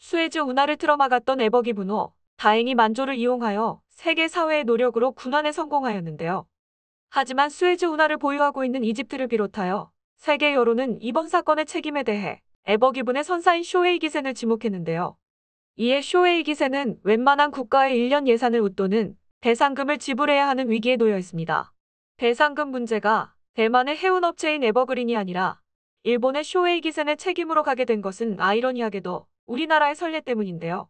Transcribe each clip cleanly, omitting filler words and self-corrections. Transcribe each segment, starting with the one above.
수에즈 운하를 틀어막았던 에버기 분호, 다행히 만조를 이용하여 세계 사회의 노력으로 군환에 성공하였는데요. 하지만 수에즈 운하를 보유하고 있는 이집트를 비롯하여 세계 여론은 이번 사건의 책임에 대해 에버기 분의 선사인 쇼헤이 기센을 지목했는데요. 이에 쇼헤이 기센은 웬만한 국가의 1년 예산을 웃도는 배상금을 지불해야 하는 위기에 놓여 있습니다. 배상금 문제가 대만의 해운업체인 에버그린이 아니라 일본의 쇼헤이 기센의 책임으로 가게 된 것은 아이러니하게도 우리나라의 선례 때문인데요.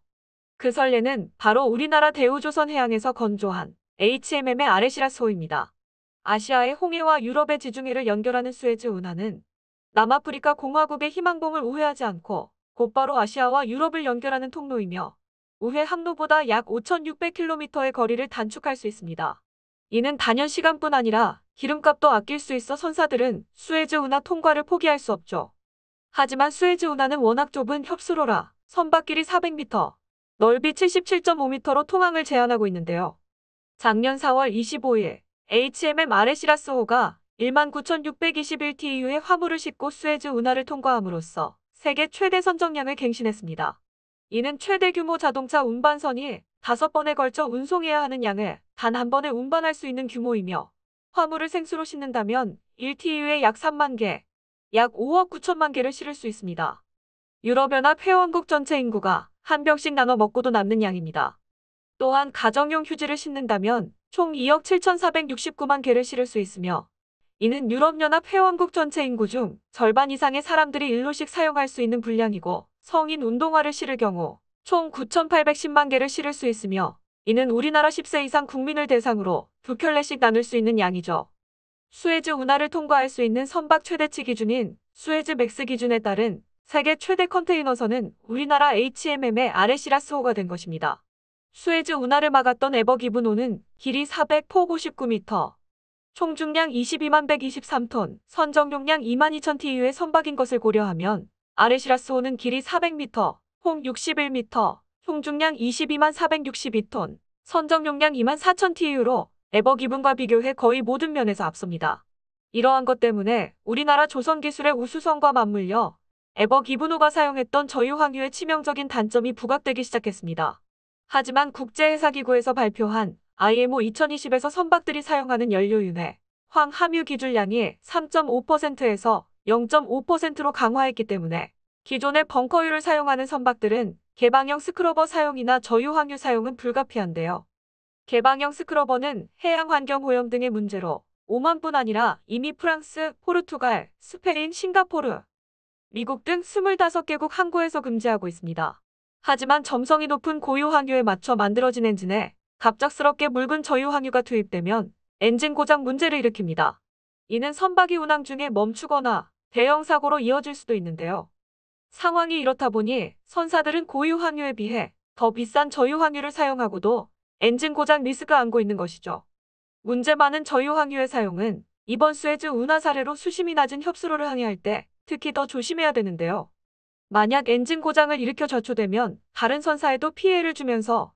그 선례는 바로 우리나라 대우조선 해양에서 건조한 HMM의 아레시라스호입니다. 아시아의 홍해와 유럽의 지중해를 연결하는 수에즈 운하는 남아프리카 공화국의 희망봉을 우회하지 않고 곧바로 아시아와 유럽을 연결하는 통로이며 우회 항로보다 약 5,600km의 거리를 단축할 수 있습니다. 이는 단연 시간뿐 아니라 기름값도 아낄 수 있어 선사들은 수에즈 운하 통과를 포기할 수 없죠. 하지만 수에즈 운하는 워낙 좁은 협수로라 선박 길이 400m, 넓이 77.5m로 통항을 제한하고 있는데요. 작년 4월 25일 HMM 아레시라스호가 19,621TEU의 화물을 싣고 수에즈 운하를 통과함으로써 세계 최대 선정량을 갱신했습니다. 이는 최대 규모 자동차 운반선이 5번에 걸쳐 운송해야 하는 양을 단 한 번에 운반할 수 있는 규모이며 화물을 생수로 싣는다면 1TEU에 약 3만 개, 약 5억 9천만 개를 실을 수 있습니다. 유럽연합 회원국 전체 인구가 한 병씩 나눠 먹고도 남는 양입니다. 또한 가정용 휴지를 싣는다면 총 2억 7,469만 개를 실을 수 있으며 이는 유럽연합 회원국 전체 인구 중 절반 이상의 사람들이 일로씩 사용할 수 있는 분량이고 성인 운동화를 실을 경우 총 9,810만 개를 실을 수 있으며 이는 우리나라 10세 이상 국민을 대상으로 2켤레씩 나눌 수 있는 양이죠. 수에즈 운하를 통과할 수 있는 선박 최대치 기준인 수에즈 맥스 기준에 따른 세계 최대 컨테이너선은 우리나라 HMM의 아레시라스호가 된 것입니다. 수에즈 운하를 막았던 에버기브노는 길이 400폭 59m, 총 중량 22만 123톤, 선정 용량 22,000TEU의 선박인 것을 고려하면 아레시라스호는 길이 400m, 폭 61m, 총 중량 22만 462톤, 선정 용량 24,000TEU로 에버기븐과 비교해 거의 모든 면에서 앞섭니다. 이러한 것 때문에 우리나라 조선 기술의 우수성과 맞물려 에버기브노가 사용했던 저유황유의 치명적인 단점이 부각되기 시작했습니다. 하지만 국제해사기구에서 발표한 IMO 2020에서 선박들이 사용하는 연료윤회, 황함유 기준량이 3.5%에서 0.5%로 강화했기 때문에 기존의 벙커유를 사용하는 선박들은 개방형 스크러버 사용이나 저유황유 사용은 불가피한데요. 개방형 스크러버는 해양환경오염 등의 문제로 오만뿐 아니라 이미 프랑스, 포르투갈, 스페인, 싱가포르, 미국 등 25개국 항구에서 금지하고 있습니다. 하지만 점성이 높은 고유황유에 맞춰 만들어진 엔진에 갑작스럽게 묽은 저유황유가 투입되면 엔진 고장 문제를 일으킵니다. 이는 선박이 운항 중에 멈추거나 대형 사고로 이어질 수도 있는데요. 상황이 이렇다 보니 선사들은 고유황유에 비해 더 비싼 저유황유를 사용하고도 엔진 고장 리스크가 안고 있는 것이죠. 문제 많은 저유황유의 사용은 이번 수에즈 운하 사례로 수심이 낮은 협수로를 항해할 때 특히 더 조심해야 되는데요. 만약 엔진 고장을 일으켜 저초되면 다른 선사에도 피해를 주면서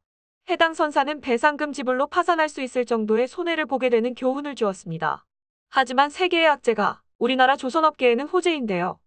해당 선사는 배상금 지불로 파산할 수 있을 정도의 손해를 보게 되는 교훈을 주었습니다. 하지만 세계의 악재가 우리나라 조선업계에는 호재인데요.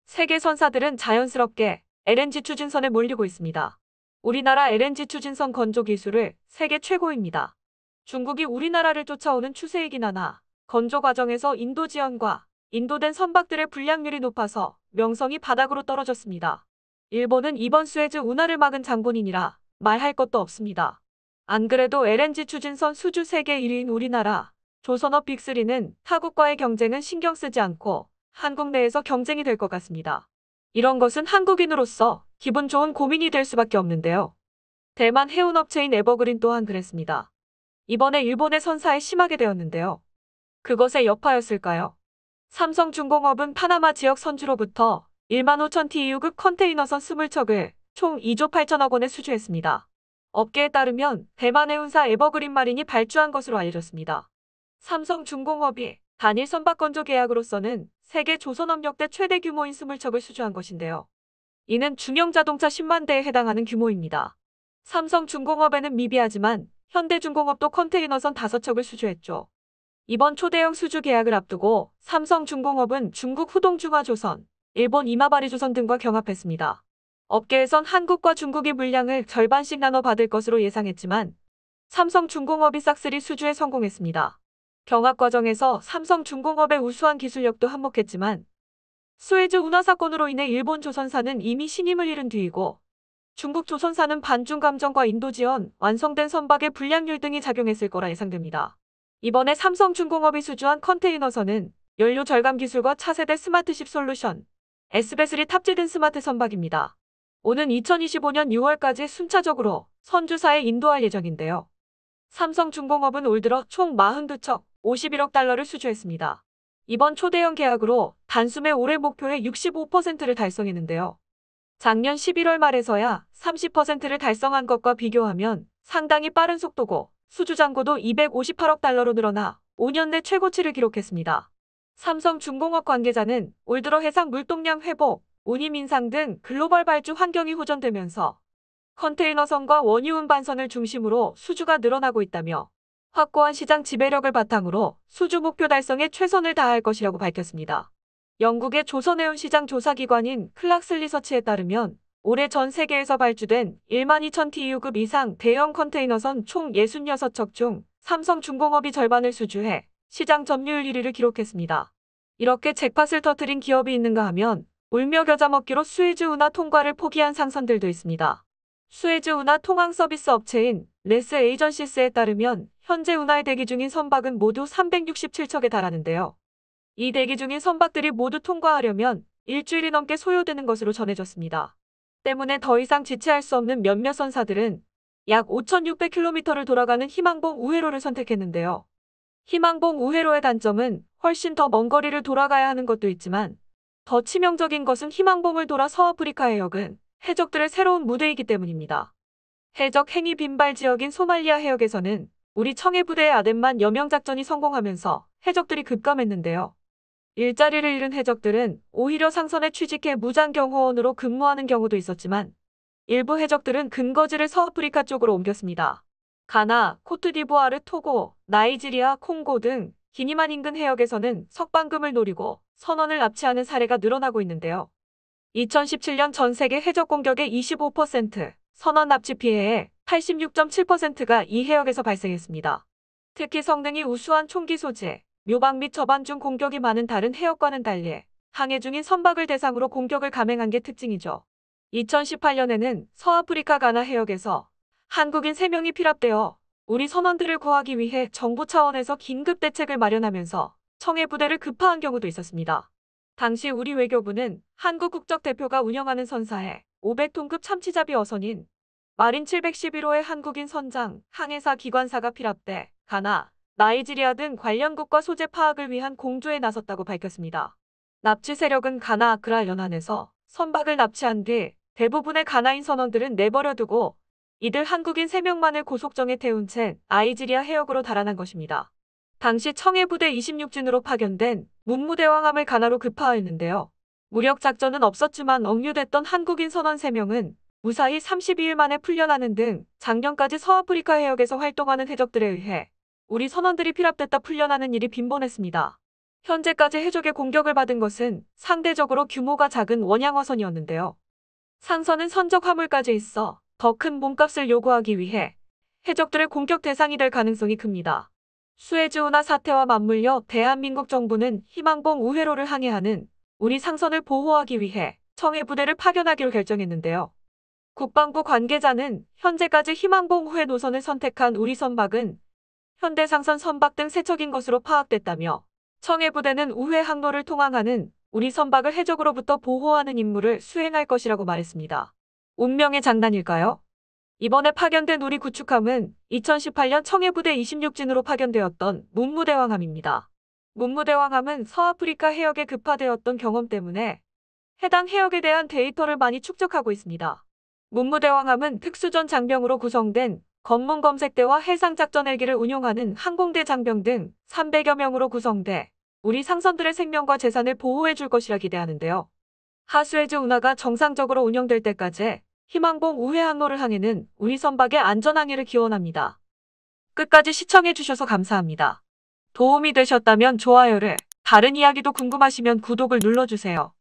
세계 선사들은 자연스럽게 LNG 추진선에 몰리고 있습니다. 우리나라 LNG 추진선 건조 기술을 세계 최고입니다. 중국이 우리나라를 쫓아오는 추세이긴 하나 건조 과정에서 인도 지원과 인도된 선박들의 불량률이 높아서 명성이 바닥으로 떨어졌습니다. 일본은 이번 수에즈 운하를 막은 장본인이라 말할 것도 없습니다. 안 그래도 LNG 추진선 수주 세계 1위인 우리나라 조선업 빅3는 타국과의 경쟁은 신경 쓰지 않고 한국 내에서 경쟁이 될 것 같습니다. 이런 것은 한국인으로서 기분 좋은 고민이 될 수밖에 없는데요. 대만 해운업체인 에버그린 또한 그랬습니다. 이번에 일본의 선사에 심하게 되었는데요. 그것의 여파였을까요? 삼성중공업은 파나마 지역 선주로부터 15,000TEU급 컨테이너선 20척을 총 2조 8천억 원에 수주했습니다. 업계에 따르면 대만 해운사 에버그린 마린이 발주한 것으로 알려졌습니다. 삼성중공업이 단일 선박 건조 계약으로서는 세계 조선업 역대 최대 규모인 20척을 수주한 것인데요. 이는 중형 자동차 10만 대에 해당하는 규모입니다. 삼성중공업에는 미비하지만 현대중공업도 컨테이너선 5척을 수주했죠. 이번 초대형 수주 계약을 앞두고 삼성중공업은 중국 후동중화조선, 일본 이마바리조선 등과 경합했습니다. 업계에선 한국과 중국이 물량을 절반씩 나눠 받을 것으로 예상했지만 삼성중공업이 싹쓸이 수주에 성공했습니다. 경합 과정에서 삼성중공업의 우수한 기술력도 한몫했지만 수에즈 운하 사건으로 인해 일본 조선사는 이미 신임을 잃은 뒤이고 중국 조선사는 반중 감정과 인도 지원, 완성된 선박의 불량률 등이 작용했을 거라 예상됩니다. 이번에 삼성중공업이 수주한 컨테이너선은 연료 절감 기술과 차세대 스마트십 솔루션, S배슬이 탑재된 스마트 선박입니다. 오는 2025년 6월까지 순차적으로 선주사에 인도할 예정인데요. 삼성중공업은 올 들어 총 42척 51억 달러를 수주했습니다. 이번 초대형 계약으로 단숨에 올해 목표의 65%를 달성했는데요. 작년 11월 말에서야 30%를 달성한 것과 비교하면 상당히 빠른 속도고 수주 잔고도 258억 달러로 늘어나 5년 내 최고치를 기록했습니다. 삼성중공업 관계자는 올 들어 해상 물동량 회복, 운임 인상 등 글로벌 발주 환경이 호전되면서 컨테이너선과 원유 운반선을 중심으로 수주가 늘어나고 있다며 확고한 시장 지배력을 바탕으로 수주 목표 달성에 최선을 다할 것이라고 밝혔습니다. 영국의 조선해운 시장 조사기관인 클락스 리서치에 따르면 올해 전 세계에서 발주된 12,000 TEU급 이상 대형 컨테이너선 총 66척 중 삼성중공업이 절반을 수주해 시장 점유율 1위를 기록했습니다. 이렇게 잭팟을 터뜨린 기업이 있는가 하면 울며 겨자 먹기로 수에즈 운하 통과를 포기한 상선들도 있습니다. 수에즈 운하 통항 서비스 업체인 레스 에이전시스에 따르면 현재 운하에 대기 중인 선박은 모두 367척에 달하는데요. 이 대기 중인 선박들이 모두 통과하려면 일주일이 넘게 소요되는 것으로 전해졌습니다. 때문에 더 이상 지체할 수 없는 몇몇 선사들은 약 5,600km를 돌아가는 희망봉 우회로를 선택했는데요. 희망봉 우회로의 단점은 훨씬 더 먼 거리를 돌아가야 하는 것도 있지만 더 치명적인 것은 희망봉을 돌아 서아프리카 해역은 해적들의 새로운 무대이기 때문입니다. 해적 행위 빈발 지역인 소말리아 해역에서는 우리 청해부대의 아덴만 여명 작전이 성공하면서 해적들이 급감했는데요. 일자리를 잃은 해적들은 오히려 상선에 취직해 무장경호원으로 근무하는 경우도 있었지만 일부 해적들은 근거지를 서아프리카 쪽으로 옮겼습니다. 가나, 코트디부아르, 토고, 나이지리아, 콩고 등 기니만 인근 해역에서는 석방금을 노리고 선원을 납치하는 사례가 늘어나고 있는데요. 2017년 전 세계 해적 공격의 25%, 선원 납치 피해의 86.7%가 이 해역에서 발생했습니다. 특히 성능이 우수한 총기 소재, 묘방 및 저반 중 공격이 많은 다른 해역과는 달리 항해 중인 선박을 대상으로 공격을 감행한 게 특징이죠. 2018년에는 서아프리카 가나 해역에서 한국인 3명이 피랍되어 우리 선원들을 구하기 위해 정부 차원에서 긴급 대책을 마련하면서 청해부대를 급파한 경우도 있었습니다. 당시 우리 외교부는 한국 국적대표가 운영하는 선사에 500톤급 참치잡이 어선인 마린 711호의 한국인 선장, 항해사 기관사가 피랍돼 가나, 나이지리아 등 관련국과 소재 파악을 위한 공조에 나섰다고 밝혔습니다. 납치 세력은 가나 아크라 연안에서 선박을 납치한 뒤 대부분의 가나인 선원들은 내버려두고 이들 한국인 3명만을 고속정에 태운 채 나이지리아 해역으로 달아난 것입니다. 당시 청해부대 26진으로 파견된 문무대왕함을 가나로 급파하였는데요. 무력 작전은 없었지만 억류됐던 한국인 선원 3명은 무사히 32일 만에 풀려나는 등 작년까지 서아프리카 해역에서 활동하는 해적들에 의해 우리 선원들이 피랍됐다 풀려나는 일이 빈번했습니다. 현재까지 해적의 공격을 받은 것은 상대적으로 규모가 작은 원양어선이었는데요. 상선은 선적 화물까지 있어 더 큰 몸값을 요구하기 위해 해적들의 공격 대상이 될 가능성이 큽니다. 수에즈 운하 사태와 맞물려 대한민국 정부는 희망봉 우회로를 항해하는 우리 상선을 보호하기 위해 청해부대를 파견하기로 결정했는데요. 국방부 관계자는 현재까지 희망봉 우회 노선을 선택한 우리 선박은 현대상선 선박 등 3척인 것으로 파악됐다며 청해부대는 우회 항로를 통항하는 우리 선박을 해적으로부터 보호하는 임무를 수행할 것이라고 말했습니다. 운명의 장난일까요? 이번에 파견된 우리 구축함은 2018년 청해부대 26진으로 파견되었던 문무대왕함입니다. 문무대왕함은 서아프리카 해역에 급파되었던 경험 때문에 해당 해역에 대한 데이터를 많이 축적하고 있습니다. 문무대왕함은 특수전 장병으로 구성된 검문검색대와 해상작전 헬기를 운용하는 항공대 장병 등 300여 명으로 구성돼 우리 상선들의 생명과 재산을 보호해 줄 것이라 기대하는데요. 하수에즈 운하가 정상적으로 운영될 때까지 희망봉 우회 항로를 항해는 우리 선박의 안전항해를 기원합니다. 끝까지 시청해 주셔서 감사합니다. 도움이 되셨다면 좋아요를, 다른 이야기도 궁금하시면 구독을 눌러주세요.